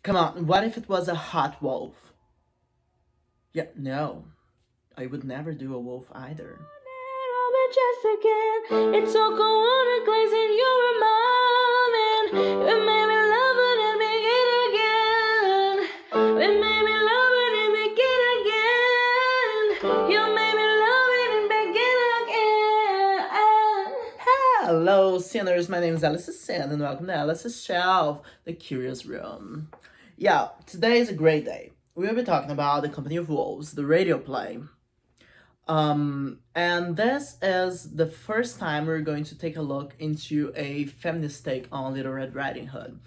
Come on, what if it was a hot wolf? Yeah, no, I would never do a wolf either. Just again, it's so cold and glazing you remind me. It made me love it and begin again. It made me love it and begin again. You made me love it and begin again. Hello, sinners. My name is Alice's Sin, and welcome to Alice's Shelf, the Curious Room. Yeah, today is a great day. We'll be talking about The Company of Wolves, the radio play. And this is the first time we're going to take a look into a feminist take on Little Red Riding Hood.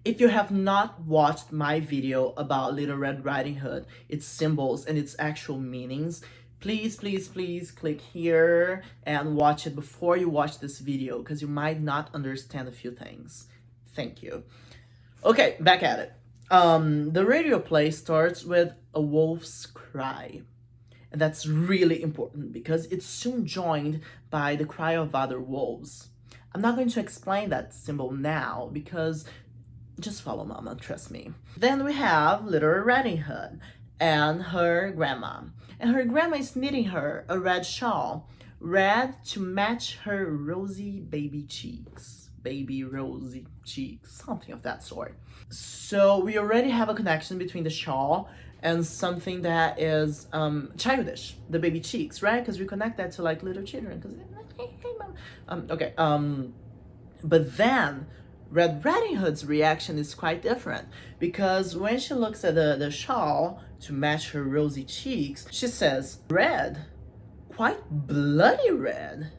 If you have not watched my video about Little Red Riding Hood, its symbols and its actual meanings, please click here and watch it before you watch this video, because you might not understand a few things. Thank you. Okay, back at it. The radio play starts with a wolf's cry. And that's really important because it's soon joined by the cry of other wolves. I'm not going to explain that symbol now because just follow Mama, trust me. Then we have Little Riding Hood and her grandma. And her grandma is knitting her a red shawl, red to match her rosy baby cheeks. Baby rosy cheeks, something of that sort. So we already have a connection between the shawl and something that is childish, the baby cheeks, right? Because we connect that to like little children. Because but then Red Riding Hood's reaction is quite different, because when she looks at the shawl to match her rosy cheeks, she says, "Red, quite bloody red,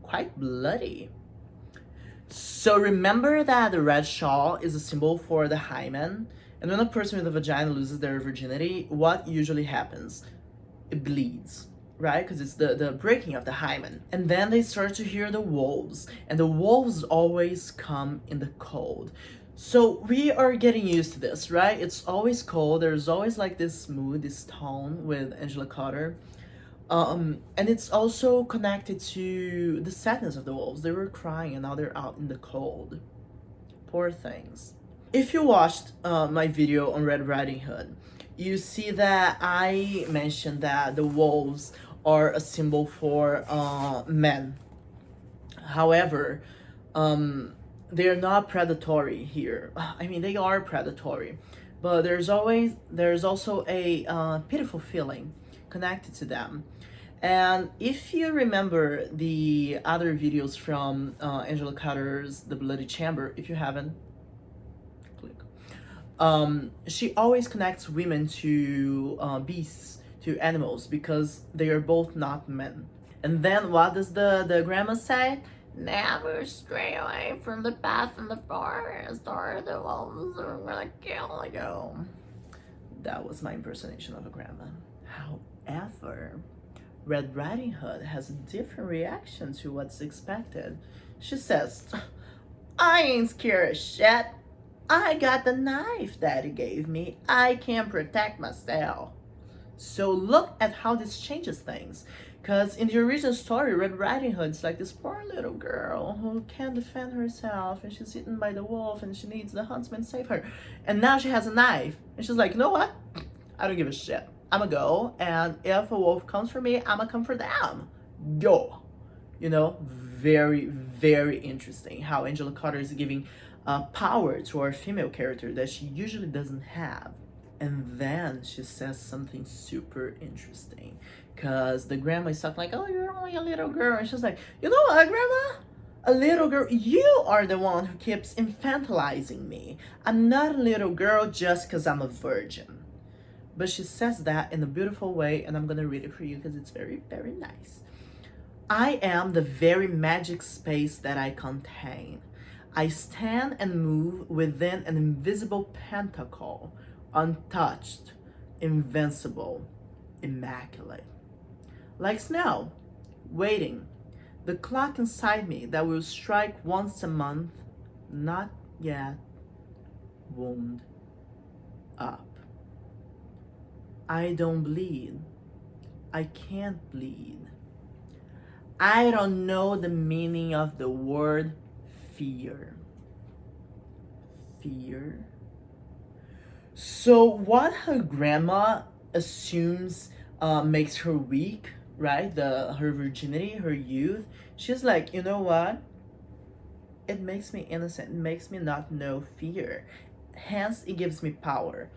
quite bloody." So remember that the red shawl is a symbol for the hymen, and when a person with a vagina loses their virginity, what usually happens? It bleeds, right? Because it's the breaking of the hymen. And then they start to hear the wolves, and the wolves always come in the cold. So we are getting used to this, right? It's always cold. There's always like this mood, this tone with Angela Carter. And it's also connected to the sadness of the wolves. They were crying and now they're out in the cold. Poor things. If you watched my video on Red Riding Hood, you see that I mentioned that the wolves are a symbol for men. However, they're not predatory here. I mean, they are predatory, but there's also a pitiful feeling connected to them. And if you remember the other videos from Angela Carter's The Bloody Chamber, if you haven't, click. She always connects women to beasts, to animals, because they are both not men. And then what does the grandma say? Never stray away from the path in the forest, or the wolves are gonna kill you. That was my impersonation of a grandma. However, Red Riding Hood has a different reaction to what's expected. She says, "I ain't scared of shit. I got the knife Daddy gave me. I can protect myself." So look at how this changes things. Because in the original story, Red Riding Hood's like this poor little girl who can't defend herself, and she's eaten by the wolf and she needs the huntsman to save her. And now she has a knife. And she's like, "You know what? I don't give a shit. I'ma go, and if a wolf comes for me, I'ma come for them. Go." Very, very interesting how Angela Carter is giving power to our female character that she usually doesn't have. And then she says something super interesting, because the grandma is talking like, "Oh, you're only a little girl." And she's like, "You know what, grandma? A little girl, you are the one who keeps infantilizing me. I'm not a little girl just because I'm a virgin." But she says that in a beautiful way, and I'm gonna read it for you because it's very, very nice. "I am the very magic space that I contain. I stand and move within an invisible pentacle, untouched, invincible, immaculate. Like snow, waiting, the clock inside me that will strike once a month, not yet wound up. I don't bleed. I can't bleed. I don't know the meaning of the word fear. Fear? So what her grandma assumes makes her weak, right? Her virginity, her youth. She's like, you know what? It makes me innocent. It makes me not know fear. Hence, it gives me power.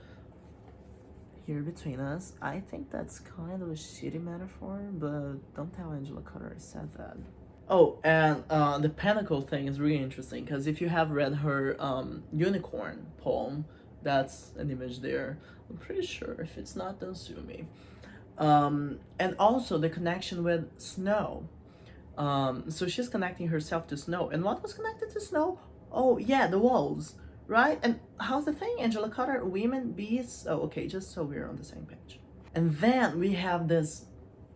Here between us, I think that's kind of a shitty metaphor, but don't tell Angela Carter I said that. Oh, and the pentacle thing is really interesting because if you have read her unicorn poem, that's an image there. I'm pretty sure. If it's not, don't sue me. And also the connection with snow. So she's connecting herself to snow. And what was connected to snow? Oh, yeah, the wolves, right? And how's the thing, Angela Carter? Women, beasts? Oh, okay, just so we're on the same page. And then we have this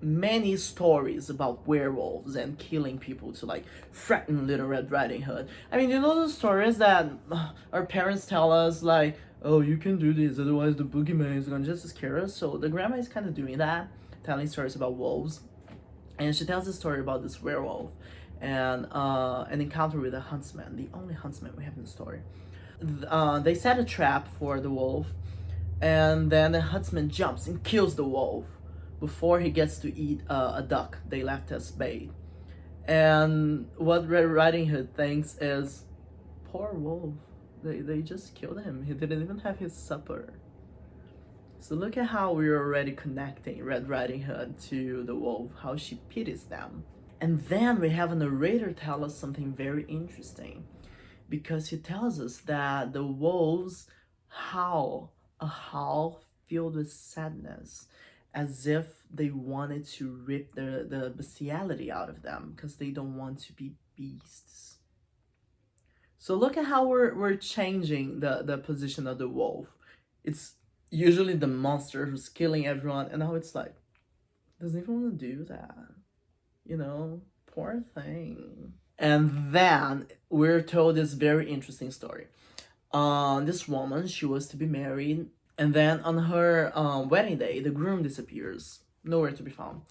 many stories about werewolves and killing people to like threaten Little Red Riding Hood. I mean, you know those stories that our parents tell us, like, oh, you can do this, otherwise the boogeyman is gonna just scare us. So the grandma is kind of doing that, telling stories about wolves. And she tells a story about this werewolf and an encounter with a huntsman, the only huntsman we have in the story. They set a trap for the wolf, and then the huntsman jumps and kills the wolf before he gets to eat a duck they left as bait. And what Red Riding Hood thinks is, poor wolf, they just killed him. He didn't even have his supper. So look at how we're already connecting Red Riding Hood to the wolf, how she pities them. And then we have a narrator tell us something very interesting, because he tells us that the wolves howl, a howl filled with sadness, as if they wanted to rip the bestiality out of them because they don't want to be beasts. So look at how we're changing the position of the wolf. It's usually the monster who's killing everyone, and now it's like, doesn't even want to do that. You know, poor thing. And then we're told this very interesting story. This woman, she was to be married, and then on her wedding day, the groom disappears, nowhere to be found.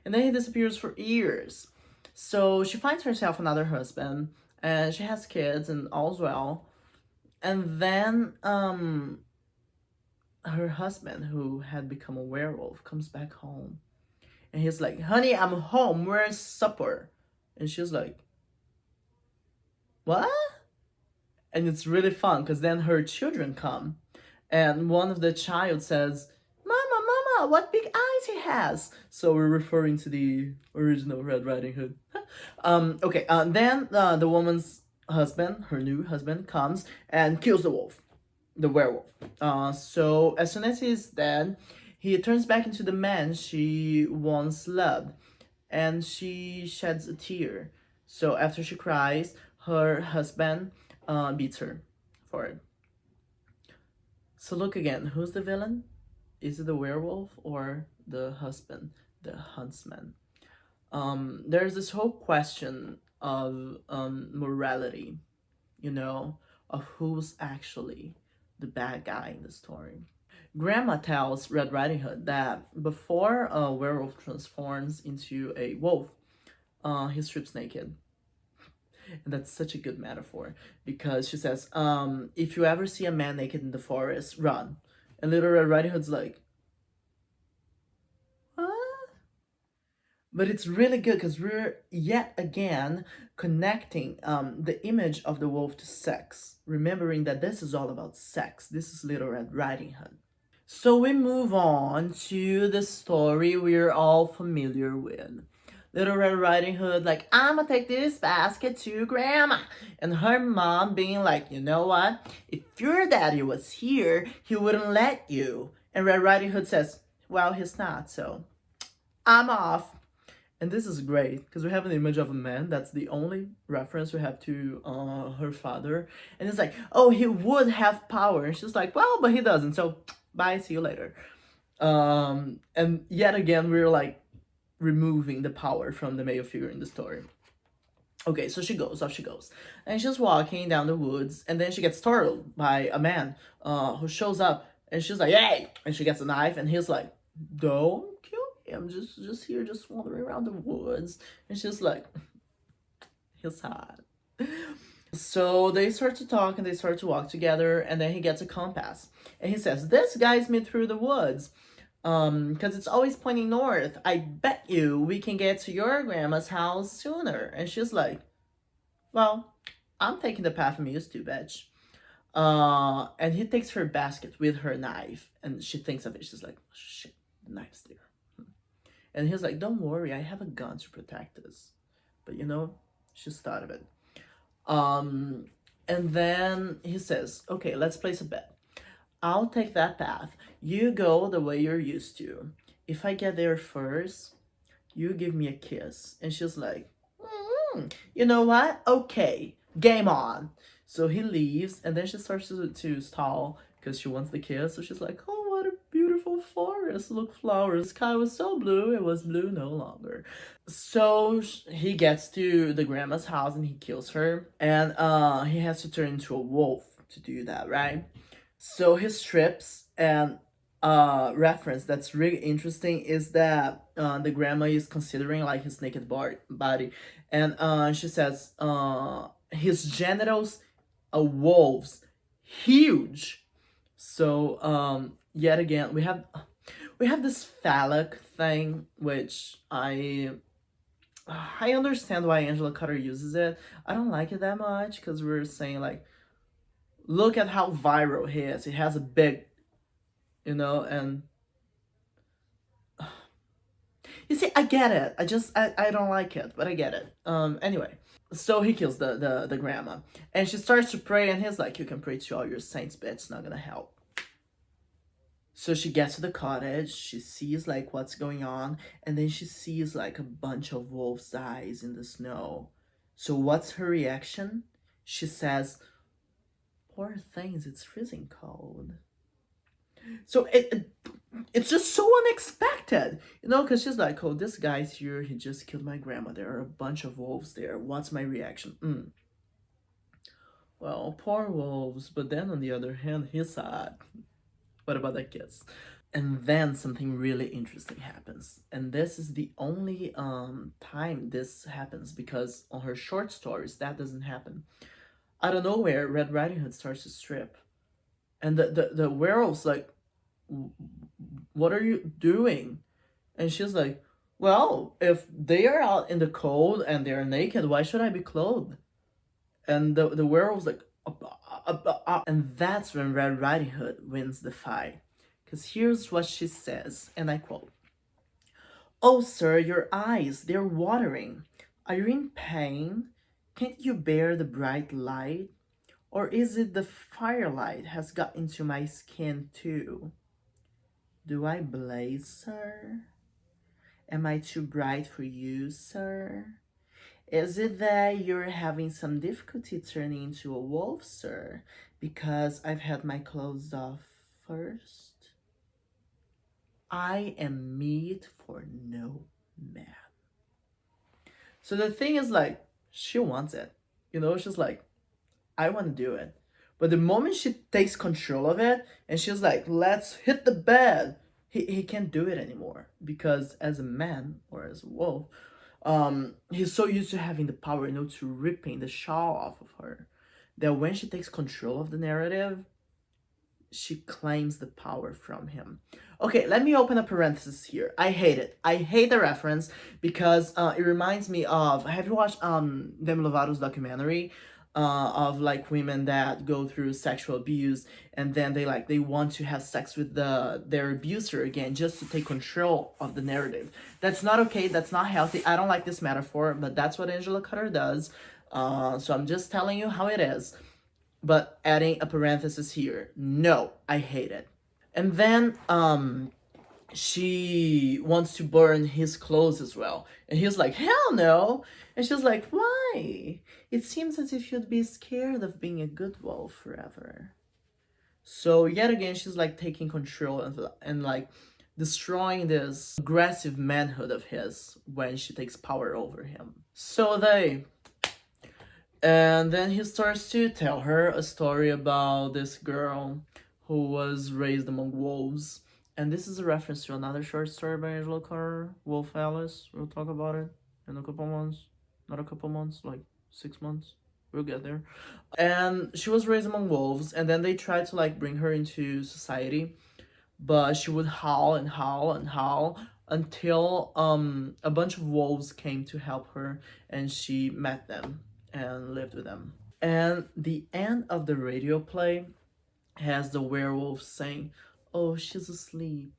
And then he disappears for years. So she finds herself another husband, and she has kids, and all's well. And then her husband, who had become a werewolf, comes back home. And he's like, honey, I'm home. Where's supper? And she's like, what? And it's really fun because then her children come. And one of the child says, Mama, Mama, what big eyes he has. So we're referring to the original Red Riding Hood. Okay, then the woman's husband, her new husband, comes and kills the wolf, the werewolf. So as soon as he's dead, he turns back into the man she once loved, and she sheds a tear. So after she cries, her husband beats her for it. So look again, who's the villain? Is it the werewolf or the husband, the huntsman? There's this whole question of morality, you know, of who's actually the bad guy in the story. Grandma tells Red Riding Hood that before a werewolf transforms into a wolf, he strips naked. And that's such a good metaphor because she says, if you ever see a man naked in the forest, run. And Little Red Riding Hood's like, what? But it's really good because we're yet again connecting the image of the wolf to sex, remembering that this is all about sex. This is Little Red Riding Hood. So we move on to the story we're all familiar with. Little Red Riding Hood, like, I'ma take this basket to grandma. And her mom being like, you know what? If your daddy was here, he wouldn't let you. And Red Riding Hood says, well, he's not, so I'm off. And this is great because we have an image of a man. That's the only reference we have to her father. And it's like, oh, he would have power. And she's like, well, but he doesn't. So bye, see you later. And yet again, we're like removing the power from the male figure in the story. Okay, so off she goes. And she's walking down the woods, and then she gets startled by a man who shows up, and she's like, hey! And she gets a knife, and he's like, don't kill me, I'm just here, just wandering around the woods. And she's like, he's hot. So they start to talk and they start to walk together, and then he gets a compass. And he says, "This guides me through the woods. Because it's always pointing north. I bet you we can get to your grandma's house sooner." And she's like, "Well, I'm taking the path I'm used to, bitch." And he takes her basket with her knife, and she thinks of it. She's like, "Shit, the knife's there." And he's like, "Don't worry, I have a gun to protect us." But she's thought of it. Um, and then he says, "Okay, let's place a bet. I'll take that path. You go the way you're used to. If I get there first, you give me a kiss." And she's like, "You know what? Okay, game on." So he leaves, and then she starts to stall because she wants the kiss. So she's like, "Oh, what a beautiful forest. Look, flowers. The sky was so blue, it was blue no longer." So he gets to the grandma's house and he kills her. And he has to turn into a wolf to do that, right? So his strips, and reference that's really interesting is that the grandma is considering like his naked body, and she says his genitals are wolves, huge. So yet again we have this phallic thing, which I understand why Angela Cutter uses it. I don't like it that much because we're saying like, look at how viral he is. He has a big, and you see, I get it. I don't like it, but I get it. Anyway, so he kills the grandma, and she starts to pray, and he's like, "You can pray to all your saints, but it's not gonna help." So she gets to the cottage, she sees like what's going on, and then she sees like a bunch of wolves' eyes in the snow. So what's her reaction? She says, "Poor things, it's freezing cold." So it's just so unexpected, because she's like, "Oh, this guy's here, he just killed my grandma. There are a bunch of wolves there. What's my reaction? Well, poor wolves, but then on the other hand, he's sad. What about that kiss?" And then something really interesting happens. And this is the only time this happens, because on her short stories, that doesn't happen. Out of nowhere, Red Riding Hood starts to strip. And the werewolf's like, "What are you doing?" And she's like, "Well, if they are out in the cold and they're naked, why should I be clothed?" And the werewolf's like, and that's when Red Riding Hood wins the fight. Because here's what she says, and I quote, "Oh, sir, your eyes, they're watering. Are you in pain? Can't you bear the bright light? Or is it the firelight has got into my skin too? Do I blaze, sir? Am I too bright for you, sir? Is it that you're having some difficulty turning into a wolf, sir, because I've had my clothes off first? I am meat for no man." So the thing is, like, she wants it. She's like, "I want to do it." But the moment she takes control of it and she's like, "Let's hit the bed," he can't do it anymore, because as a man or as a wolf, he's so used to having the power, to ripping the shawl off of her, that when she takes control of the narrative, she claims the power from him. Okay, let me open a parenthesis here. I hate it. I hate the reference because it reminds me of. Have you watched Demi Lovato's documentary? Of like women that go through sexual abuse, and then they want to have sex with their abuser again, just to take control of the narrative. That's not okay. That's not healthy. I don't like this metaphor, but that's what Angela Cutter does. So I'm just telling you how it is, but adding a parenthesis here. No, I hate it. And then she wants to burn his clothes as well. And he's like, "Hell no." And she's like, "Why? It seems as if you'd be scared of being a good wolf forever." So yet again, she's like taking control and like destroying this aggressive manhood of his when she takes power over him. And then he starts to tell her a story about this girl who was raised among wolves. And this is a reference to another short story by Angela Carter, Wolf Alice. We'll talk about it in a couple months. Not a couple months, like 6 months. We'll get there. And she was raised among wolves, and then they tried to like bring her into society, but she would howl and howl and howl until a bunch of wolves came to help her, and she met them and lived with them. And the end of the radio play has the werewolf saying, "Oh, she's asleep.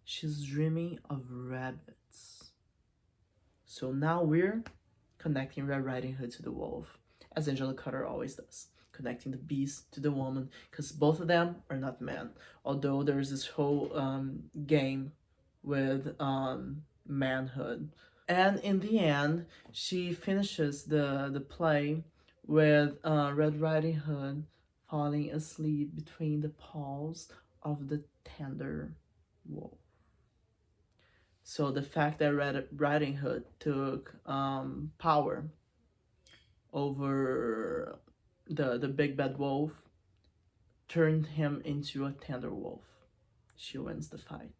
She's dreaming of rabbits." So now we're connecting Red Riding Hood to the wolf, as Angela Carter always does, connecting the beast to the woman, because both of them are not men. Although there's this whole game with manhood. And in the end, she finishes the play with Red Riding Hood falling asleep between the paws of the tender wolf. So the fact that Red Riding Hood took power over the big bad wolf turned him into a tender wolf. She wins the fight.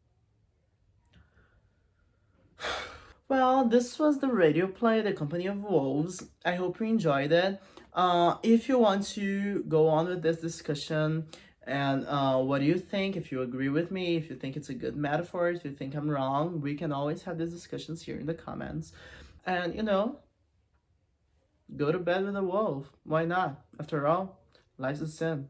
Well, this was the radio play, The Company of Wolves. I hope you enjoyed it. If you want to go on with this discussion, and what do you think? If you agree with me, if you think it's a good metaphor, if you think I'm wrong, we can always have these discussions here in the comments. And, go to bed with a wolf. Why not? After all, life's a sin.